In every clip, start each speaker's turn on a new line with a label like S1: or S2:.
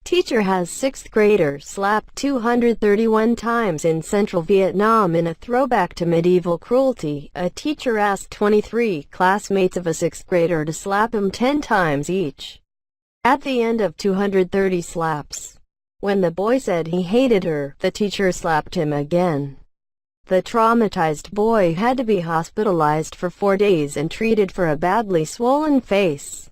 S1: Teacher has 6th grader slapped 231 times in central Vietnam in a throwback to medieval cruelty. A teacher asked 23 classmates of a 6th grader to slap him 10 times each. At the end of 230 slaps, when the boy said he hated her, the teacher slapped him again. The traumatized boy had to be hospitalized for 4 days and treated for a badly swollen face.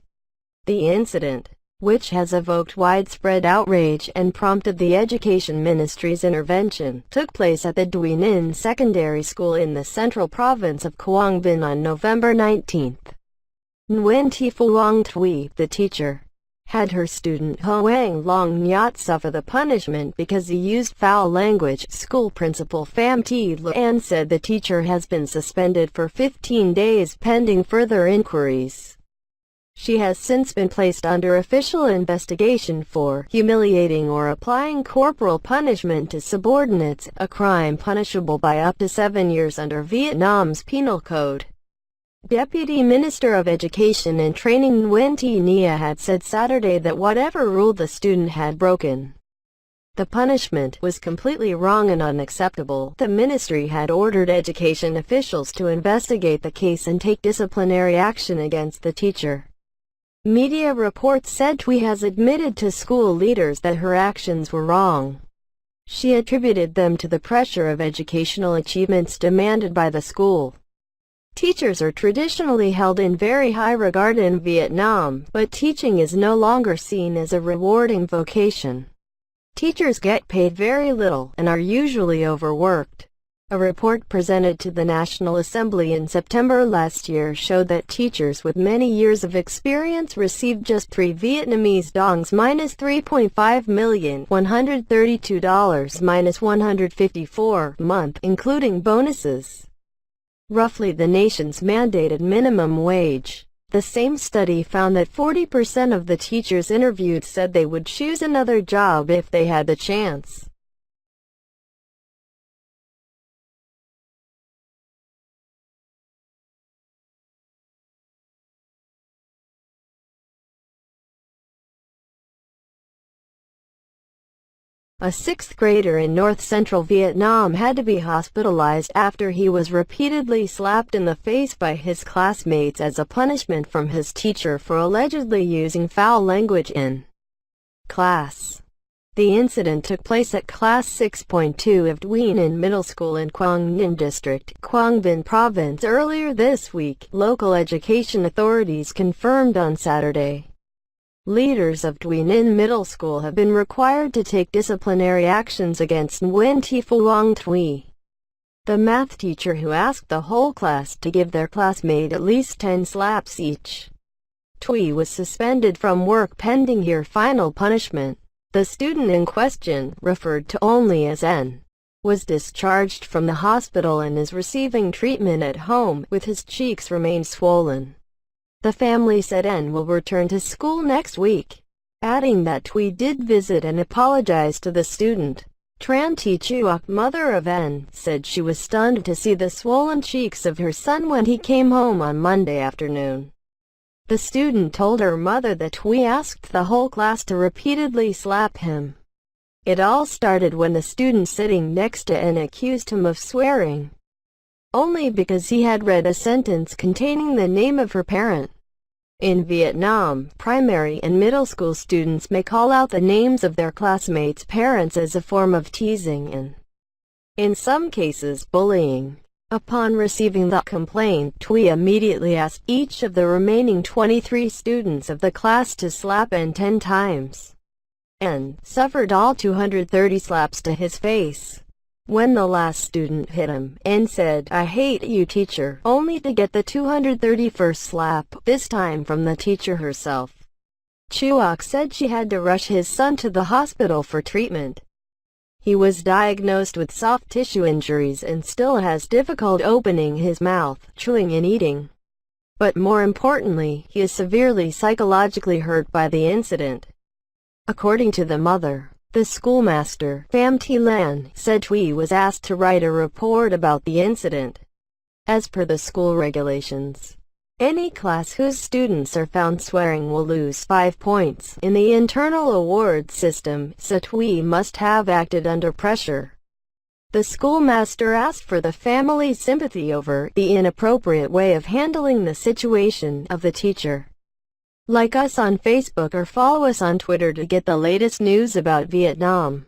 S1: The incident, which has evoked widespread outrage and prompted the Education Ministry's intervention, took place at the Duy Ninh Secondary School in the central province of Quang Binh on November 19. Nguyen Thi Phuong Thuy, the teacher, had her student Hoang Long Nyat suffer the punishment because he used foul language. School principal Pham Thi Lan said the teacher has been suspended for 15 days pending further inquiries. She has since been placed under official investigation for humiliating or applying corporal punishment to subordinates, a crime punishable by up to 7 years under Vietnam's Penal Code. Deputy Minister of Education and Training Nguyen Thi Nia had said Saturday that whatever rule the student had broken, the punishment was completely wrong and unacceptable. The ministry had ordered education officials to investigate the case and take disciplinary action against the teacher. Media reports said Thuy has admitted to school leaders that her actions were wrong. She attributed them to the pressure of educational achievements demanded by the school. Teachers are traditionally held in very high regard in Vietnam, but teaching is no longer seen as a rewarding vocation. Teachers get paid very little and are usually overworked. A report presented to the National Assembly in September last year showed that teachers with many years of experience received just 3 Vietnamese dongs minus $3.5 million, $132 minus $154 a month, including bonuses. Roughly the nation's mandated minimum wage. The same study found that 40% of the teachers interviewed said they would choose another job if they had the chance. A 6th grader in north-central Vietnam had to be hospitalized after he was repeatedly slapped in the face by his classmates as a punishment from his teacher for allegedly using foul language in class. The incident took place at Class 6.2 of Duy Ninh Middle School in Quang Ninh District, Quang Binh Province earlier this week, local education authorities confirmed on Saturday. Leaders of Duy Ninh Middle School have been required to take disciplinary actions against Nguyen Thi Phuong Thuy, the math teacher who asked the whole class to give their classmate at least 10 slaps each. Thuy was suspended from work pending her final punishment. The student in question, referred to only as N, was discharged from the hospital and is receiving treatment at home, with his cheeks remain swollen. The family said N will return to school next week, adding that Thuy did visit and apologize to the student. Tran Thi Chuok, mother of N, said she was stunned to see the swollen cheeks of her son when he came home on Monday afternoon. The student told her mother that Thuy asked the whole class to repeatedly slap him. It all started when the student sitting next to N accused him of swearing, only because he had read a sentence containing the name of her parent. In Vietnam, primary and middle school students may call out the names of their classmates' parents as a form of teasing and, in some cases, bullying. Upon receiving the complaint, Thuy immediately asked each of the remaining 23 students of the class to slap N 10 times. N suffered all 230 slaps to his face. When the last student hit him, N said, "I hate you, teacher," only to get the 231st slap, this time from the teacher herself. Chuok said she had to rush his son to the hospital for treatment. He was diagnosed with soft tissue injuries and still has difficulty opening his mouth, chewing and eating. But more importantly, he is severely psychologically hurt by the incident. According to the mother, the schoolmaster, Pham Thi Lan, said Thuy was asked to write a report about the incident. As per the school regulations, Any class whose students are found swearing will lose 5 points in the internal award system, so we must have acted under pressure. The schoolmaster asked for the family's sympathy over the inappropriate way of handling the situation of the teacher. Like us on Facebook or follow us on Twitter to get the latest news about Vietnam.